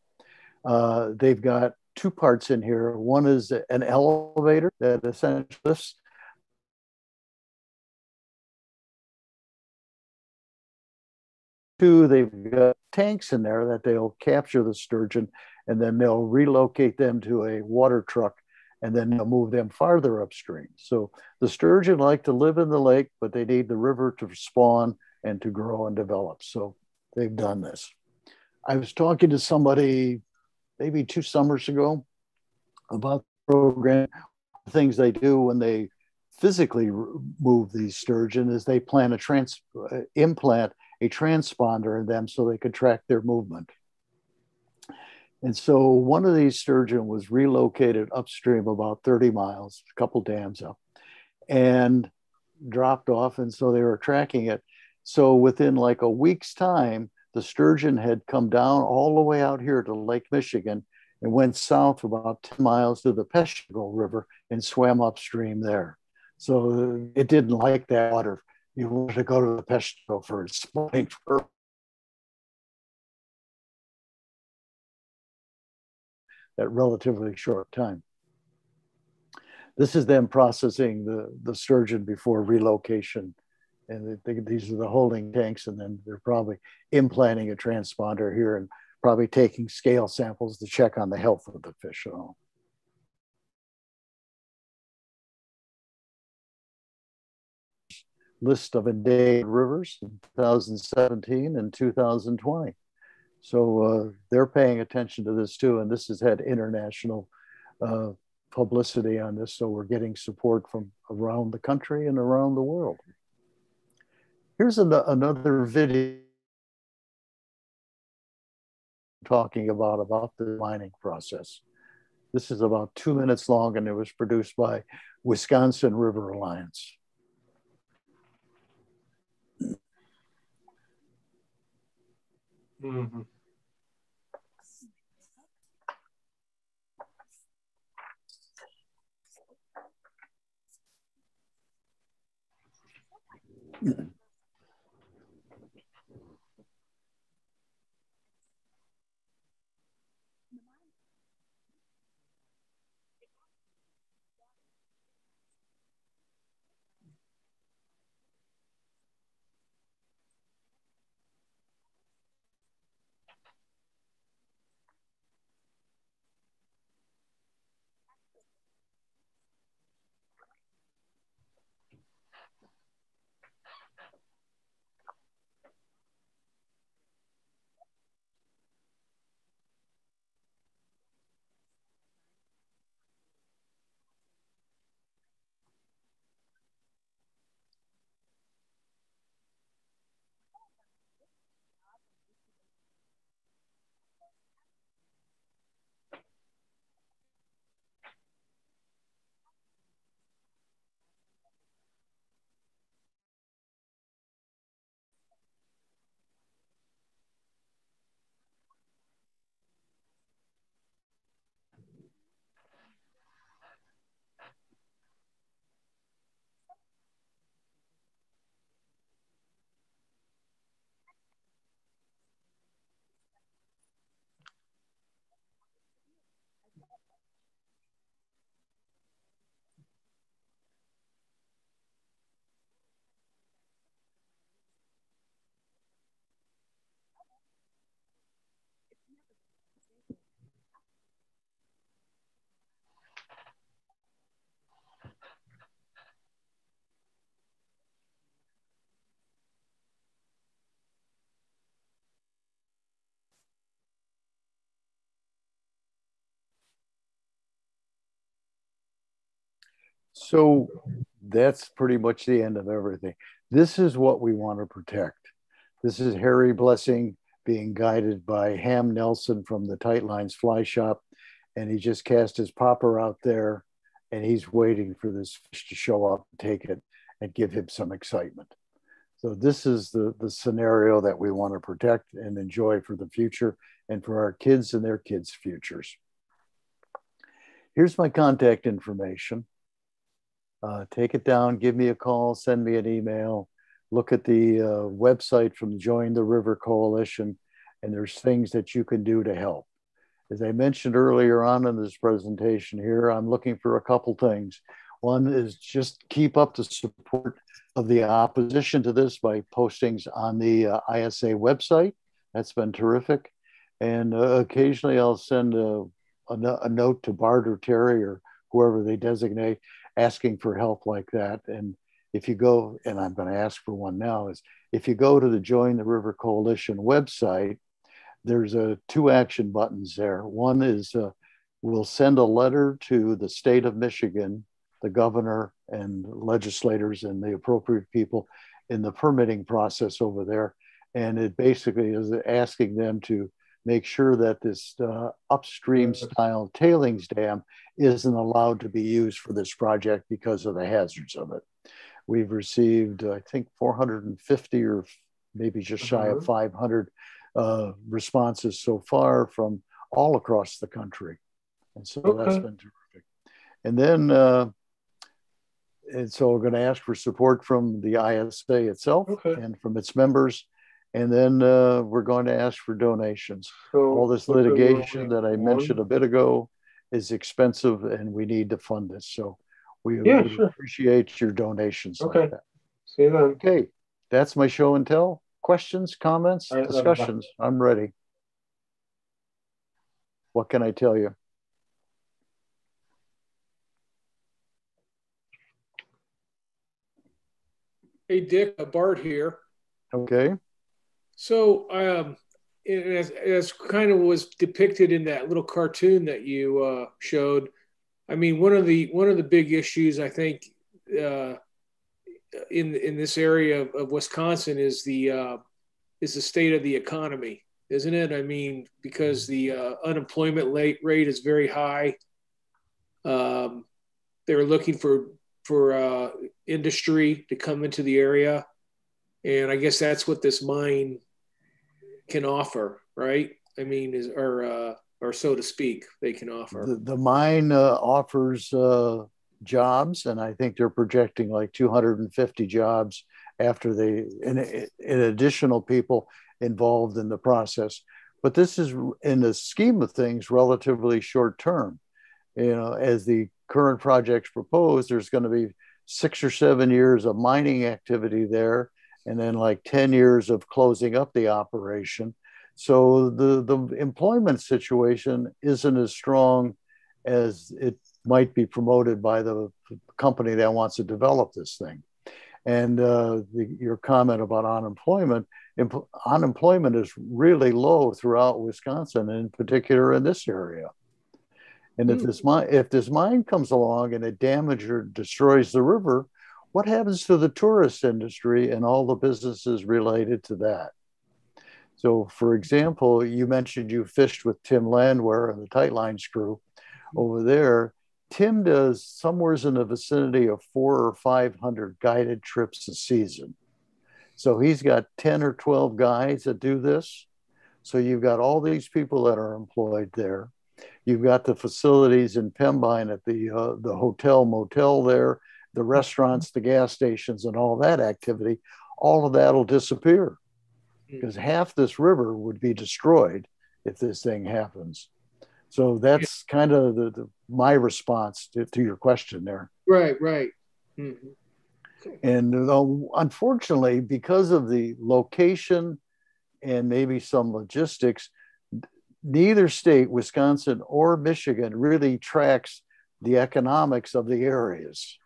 they've got two parts in here. One is an elevator that essentially lifts. Two, they've got tanks in there that they'll capture the sturgeon and then they'll relocate them to a water truck and then they'll move them farther upstream. So the sturgeon like to live in the lake, but they need the river to spawn and to grow and develop. So they've done this. I was talking to somebody maybe 2 summers ago about the program. The things they do when they physically move these sturgeon is they implant a transponder in them so they could track their movement. And so one of these sturgeon was relocated upstream about 30 miles, a couple dams up, and dropped off. And so they were tracking it. So within like a week's time, the sturgeon had come down all the way out here to Lake Michigan and went south about 10 miles to the Peshtigo River and swam upstream there. So it didn't like that water. You wanted to go to the Peshtigo for its spawning for that relatively short time. This is them processing the sturgeon before relocation. And these are the holding tanks, and then they're probably implanting a transponder here and probably taking scale samples to check on the health of the fish and all. List of endangered rivers in 2017 and 2020. So they're paying attention to this too, and this has had international publicity on this, so we're getting support from around the country and around the world. Here's another video talking about the mining process. This is about 2 minutes long, and it was produced by Wisconsin River Alliance. Mm-hmm. So that's pretty much the end of everything. This is what we want to protect. This is Harry Blessing being guided by Ham Nelson from the Tight Lines Fly Shop. And he just cast his popper out there and he's waiting for this fish to show up, take it, and give him some excitement. So this is the scenario that we want to protect and enjoy for the future and for our kids and their kids' futures. Here's my contact information. Take it down, give me a call, send me an email, look at the website from Join the River Coalition, and there's things that you can do to help. As I mentioned earlier on in this presentation here, I'm looking for a couple things. One is just keep up the support of the opposition to this by postings on the ISA website. That's been terrific. And occasionally I'll send a note to Bart or Terry or whoever they designate asking for help like that. And if you go, and I'm going to ask for one now, is if you go to the Join the River Coalition website, there's two action buttons there. One is we'll send a letter to the state of Michigan, the governor and legislators and the appropriate people in the permitting process over there. And it basically is asking them to make sure that this upstream style tailings dam isn't allowed to be used for this project because of the hazards of it. We've received, I think, 450 or maybe just shy of 500 responses so far from all across the country. And so that's been terrific. And then, and so we're going to ask for support from the ISA itself and from its members. And then we're going to ask for donations. So all this litigation that I mentioned a bit ago is expensive and we need to fund this. So we appreciate your donations. Like that. See you then. Okay, that's my show and tell. Questions, comments, discussions? I'm ready. What can I tell you? Hey, Dick, Bart here. Okay. So, as kind of was depicted in that little cartoon that you showed, I mean, one of the big issues I think in this area of Wisconsin is the state of the economy, isn't it? I mean, because the unemployment rate is very high. They're looking for industry to come into the area. And I guess that's what this mine can offer, right? I mean, or so to speak, they can offer. The mine offers jobs, and I think they're projecting like 250 jobs after in additional people involved in the process. But this is, in the scheme of things, relatively short term. You know, as the current projects propose, there's going to be 6 or 7 years of mining activity there, and then like 10 years of closing up the operation. So the employment situation isn't as strong as it might be promoted by the company that wants to develop this thing. And your comment about unemployment is really low throughout Wisconsin, in particular in this area. And if this mine comes along and it damages or destroys the river, what happens to the tourist industry and all the businesses related to that? So, for example, you mentioned you fished with Tim Landwehr and the Tight Lines crew over there. Tim does somewhere in the vicinity of 400 or 500 guided trips a season. So he's got 10 or 12 guides that do this. So you've got all these people that are employed there. You've got the facilities in Pembine at the hotel, motel there, the restaurants, the gas stations, and all that activity. All of that will disappear because half this river would be destroyed if this thing happens. So that's kind of my response to your question there. Right. Mm-hmm. And unfortunately, because of the location and maybe some logistics, neither state, Wisconsin or Michigan, really tracks the economics of the areas.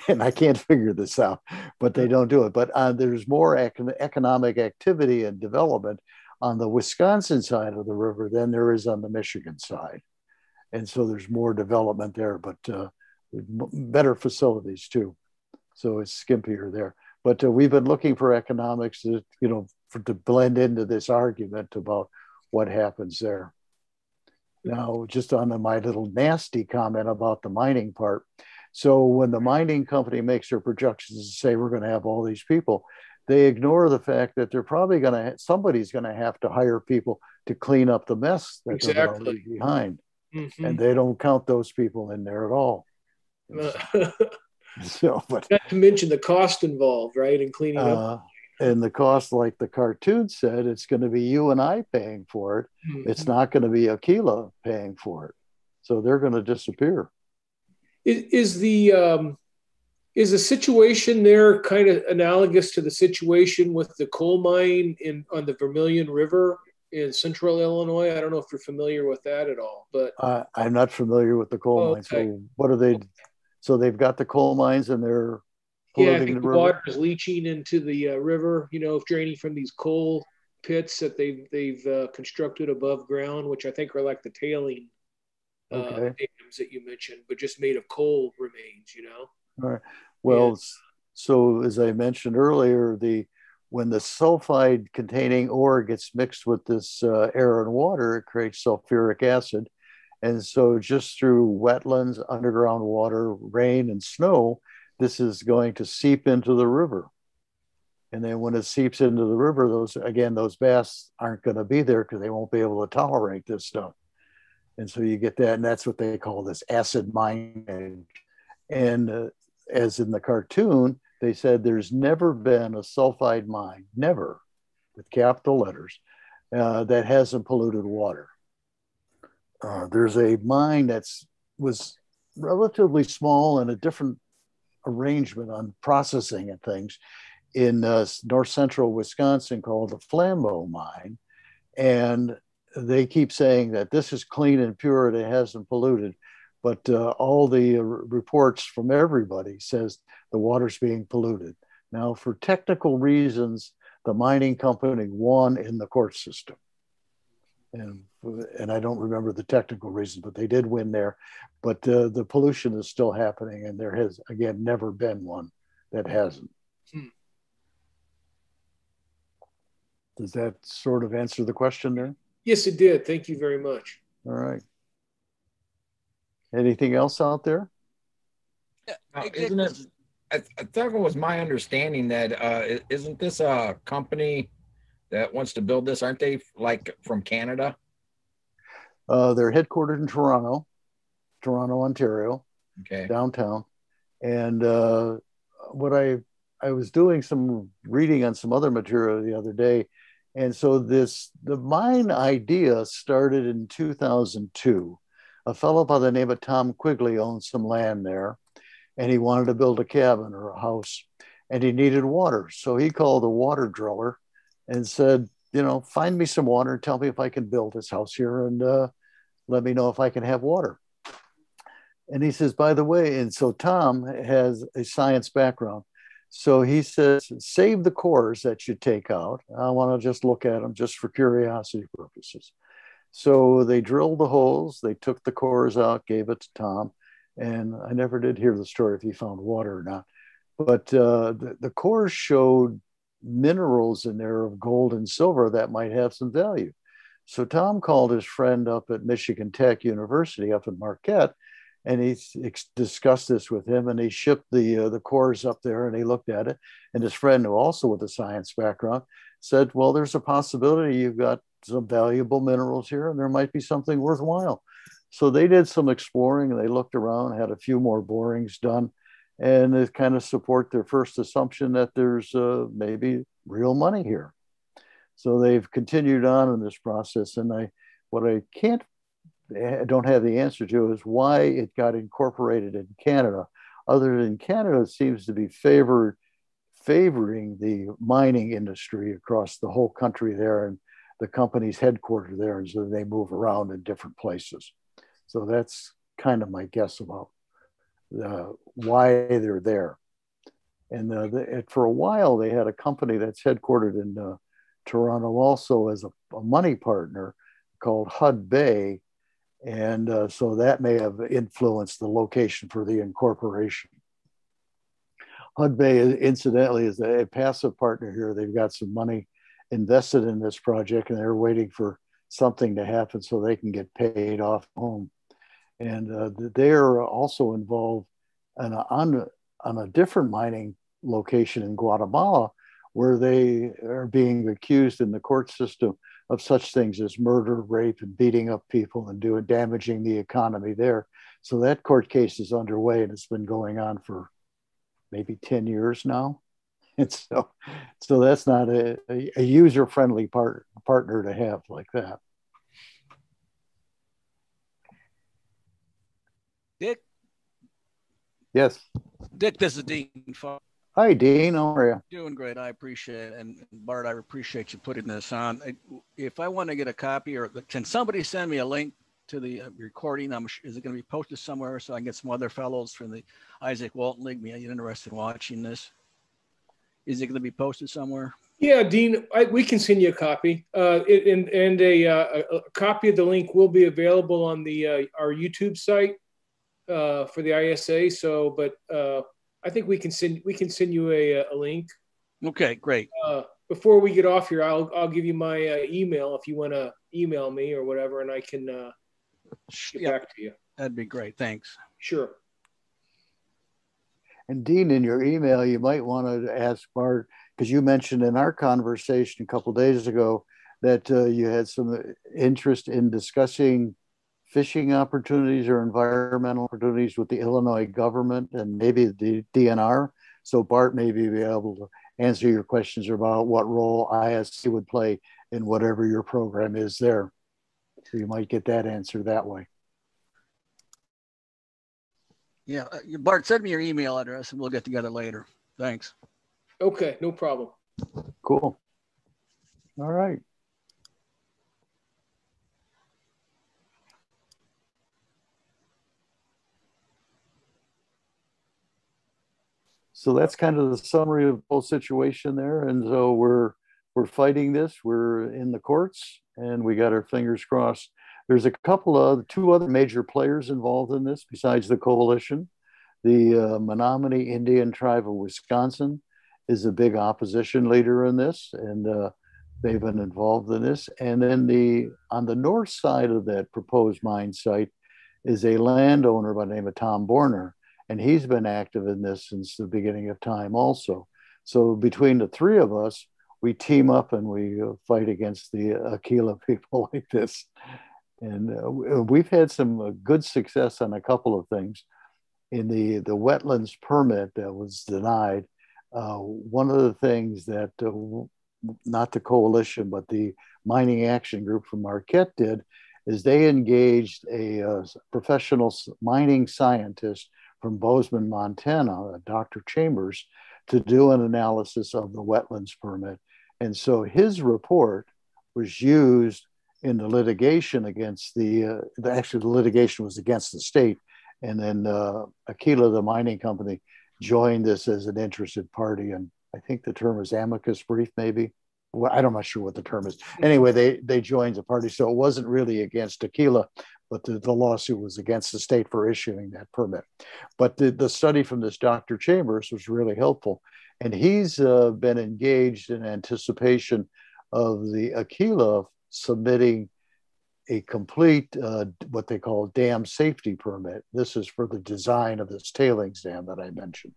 And I can't figure this out, but they don't do it. But there's more economic activity and development on the Wisconsin side of the river than there is on the Michigan side. And so there's more development there. But better facilities too. So it's skimpier there. But we've been looking for economics to, to blend into this argument about what happens there. Now, just on my little nasty comment about the mining part. So when the mining company makes their projections and say we're going to have all these people, they ignore the fact that they're probably somebody's going to have to hire people to clean up the mess that they're going to leave behind. Mm-hmm. And they don't count those people in there at all. So, but not to mention the cost involved, right, in cleaning up. And the cost, like the cartoon said, it's going to be you and I paying for it. Mm-hmm. It's not going to be Aquila paying for it. So they're going to disappear. Is the situation there kind of analogous to the situation with the coal mine on the Vermilion River in central Illinois? I don't know if you're familiar with that at all, but I'm not familiar with the coal mines. Okay. So what are they? So they've got the coal mines and they're polluting the river? Water is leaching into the river, draining from these coal pits that they've constructed above ground, which I think are like the tailing dams that you mentioned, but just made of coal remains, All right. Well, so as I mentioned earlier, when the sulfide containing ore gets mixed with this air and water, it creates sulfuric acid. And so just through wetlands, underground water, rain, and snow, this is going to seep into the river. And then when it seeps into the river, those bass aren't going to be there because they won't be able to tolerate this stuff. And so you get that, and that's what they call this acid mining. And as in the cartoon, they said there's never been a sulfide mine, never, with capital letters, that hasn't polluted water. There's a mine was relatively small and a different arrangement on processing and things in north central Wisconsin called the Flambeau mine. And they keep saying that this is clean and pure, it hasn't polluted. But all the reports from everybody says the water's being polluted. Now, for technical reasons, the mining company won in the court system. And I don't remember the technical reasons, but they did win there. But the pollution is still happening, and there has, again, never been one that hasn't. Does that sort of answer the question there? Yes, it did. Thank you very much. All right. Anything else out there? Isn't it? I thought it was my understanding that isn't this a company that wants to build this? Aren't they like from Canada? They're headquartered in Toronto, Ontario, downtown. And what I was doing some reading on some other material the other day. And so the mine idea started in 2002. A fellow by the name of Tom Quigley owned some land there, and he wanted to build a cabin or a house, and he needed water. So he called a water driller and said, find me some water, tell me if I can build this house here, and let me know if I can have water. And he says, by the way, and so Tom has a science background. So he says, save the cores that you take out. I want to just look at them just for curiosity purposes. So they drilled the holes, they took the cores out, gave it to Tom. And I never did hear the story if he found water or not. But the cores showed minerals in there of gold and silver that might have some value. So Tom called his friend up at Michigan Tech University up in Marquette, and he discussed this with him, and he shipped the cores up there, and he looked at it. And his friend, who also with a science background, said, well, there's a possibility you've got some valuable minerals here, and there might be something worthwhile. So they did some exploring, and they looked around, had a few more borings done, and it kind of support their first assumption that there's maybe real money here. So they've continued on in this process, and I don't have the answer to is why it got incorporated in Canada. Other than Canada, it seems to be favoring the mining industry across the whole country there, and the company's headquartered there, and so they move around in different places. So that's kind of my guess about why they're there. And for a while, they had a company that's headquartered in Toronto also as a money partner called Hud Bay. And so that may have influenced the location for the incorporation. HUD Bay, incidentally, is a passive partner here. They've got some money invested in this project, and they're waiting for something to happen so they can get paid off home. And they're also involved on a different mining location in Guatemala, where they are being accused in the court system of such things as murder, rape, and beating up people and damaging the economy there. So that court case is underway, and it's been going on for maybe 10 years now. And so that's not a user-friendly partner to have like that. Dick? Yes. Dick, this is Dean. Hi, Dean. How are you? Doing great. I appreciate it. And Bart, I appreciate you putting this on. If I want to get a copy, or can somebody send me a link to the recording? Is it going to be posted somewhere so I can get some other fellows from the Isaac Walton League be interested in watching this? Is it going to be posted somewhere? Yeah, Dean, we can send you a copy. And a copy of the link will be available on our YouTube site for the ISA. So, but I think we can send you a link. Okay, great. Before we get off here, I'll give you my email if you want to email me or whatever, and I can get back to you. That'd be great. Thanks. Sure. And Dean, in your email, you might want to ask Bart, because you mentioned in our conversation a couple of days ago that you had some interest in discussing fishing opportunities or environmental opportunities with the Illinois government and maybe the DNR. So Bart may be able to answer your questions about what role ISC would play in whatever your program is there. So you might get that answer that way. Yeah, Bart, send me your email address and we'll get together later. Thanks. Okay, no problem. Cool. All right. So that's kind of the summary of the whole situation there. And so we're fighting this. We're in the courts, and we got our fingers crossed. There's two other major players involved in this besides the coalition. The Menominee Indian Tribe of Wisconsin is a big opposition leader in this, and they've been involved in this. And then on the north side of that proposed mine site is a landowner by the name of Tom Borner, and he's been active in this since the beginning of time also. So between the three of us, we team up and we fight against the Aquila people like this. And we've had some good success on a couple of things. In the wetlands permit that was denied, one of the things that not the coalition, but the mining action group from Marquette did is they engaged a professional mining scientist from Bozeman, Montana, Dr. Chambers, to do an analysis of the wetlands permit. And so his report was used in the litigation against the litigation was against the state. And then Aquila, the mining company, joined this as an interested party. And I think the term is amicus brief, maybe. Well, I'm not sure what the term is. Anyway, they joined the party. So it wasn't really against Aquila, but the lawsuit was against the state for issuing that permit. But the study from this Dr. Chambers was really helpful. And he's been engaged in anticipation of the Aquila submitting a complete, what they call dam safety permit. This is for the design of this tailings dam that I mentioned.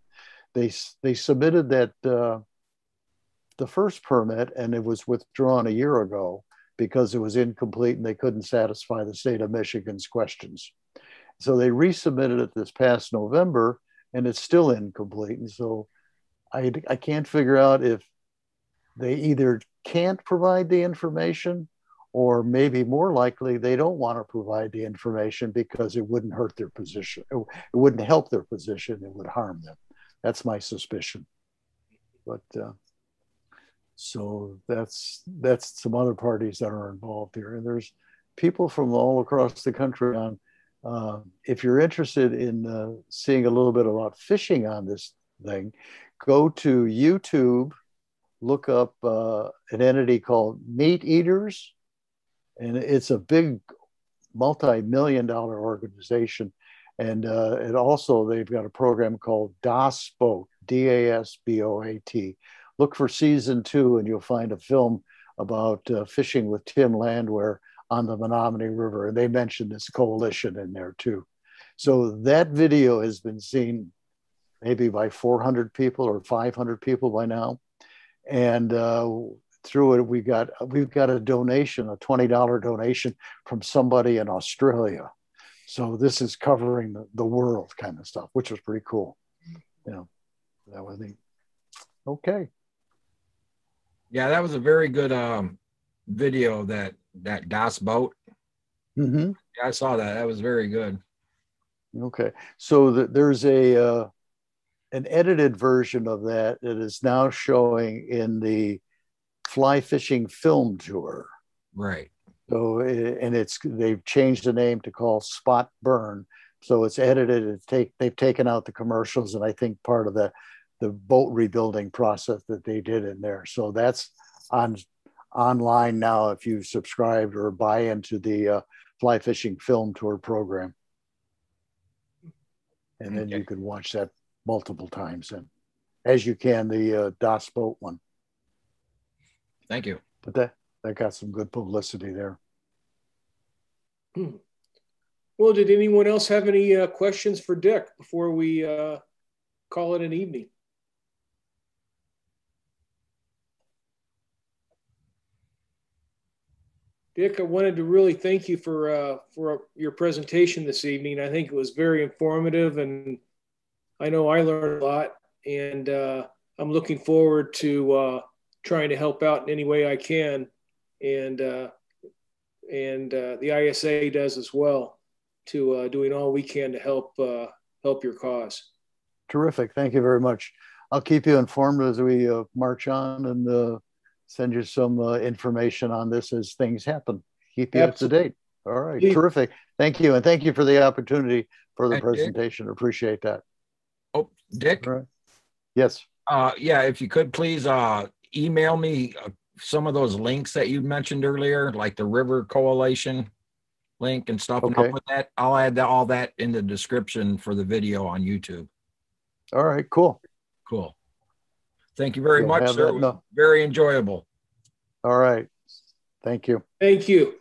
They submitted that the first permit, and it was withdrawn a year ago because it was incomplete and they couldn't satisfy the state of Michigan's questions. So they resubmitted it this past November, and it's still incomplete. And so I can't figure out if they either can't provide the information, or maybe more likely, they don't want to provide the information because it wouldn't hurt their position. It wouldn't help their position. It would harm them. That's my suspicion. But so that's some other parties that are involved here. And there's people from all across the country on. If you're interested in seeing a little bit about fishing on this thing, go to YouTube, look up an entity called Meat Eaters. And it's a big multi-million-dollar organization. And also they've got a program called DASBOAT, DASBOAT. Look for season 2 and you'll find a film about fishing with Tim Landwehr on the Menominee River. And they mentioned this coalition in there too. So that video has been seen maybe by 400 people or 500 people by now. And through it, we've got a donation, a $20 donation from somebody in Australia. So this is covering the world kind of stuff, which was pretty cool. You know, that was neat. Okay. Yeah, that was a very good video, that Das boat. Mm-hmm. Yeah, I saw that. That was very good. Okay. So there's an edited version of that is now showing in the fly fishing film tour. Right. So, and they've changed the name to call Spot Burn. So it's edited. They've taken out the commercials and I think part of the boat rebuilding process that they did in there. So that's online now if you subscribed or buy into the fly fishing film tour program. And then you can watch that multiple times, and as you can the Das Boat one. Thank you. But that got some good publicity there. Well, did anyone else have any questions for Dick before we call it an evening? Dick, I wanted to really thank you for your presentation this evening. I think it was very informative, and I know I learned a lot, and I'm looking forward to trying to help out in any way I can, and the ISA does as well, to doing all we can to help your cause. Terrific. Thank you very much. I'll keep you informed as we march on and send you some information on this as things happen. Keep you up to date. All right. Terrific. Thank you. And thank you for the opportunity for the presentation. Dick. Appreciate that. Oh, Dick? All right. Yes. Yeah, if you could please email me some of those links that you mentioned earlier, like the River Coalition link and stuff. Okay. And with that, I'll add all that in the description for the video on YouTube. All right. Cool. Cool. Thank you very much, sir. It was very enjoyable. All right. Thank you. Thank you.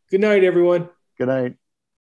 Good night, everyone. Good night.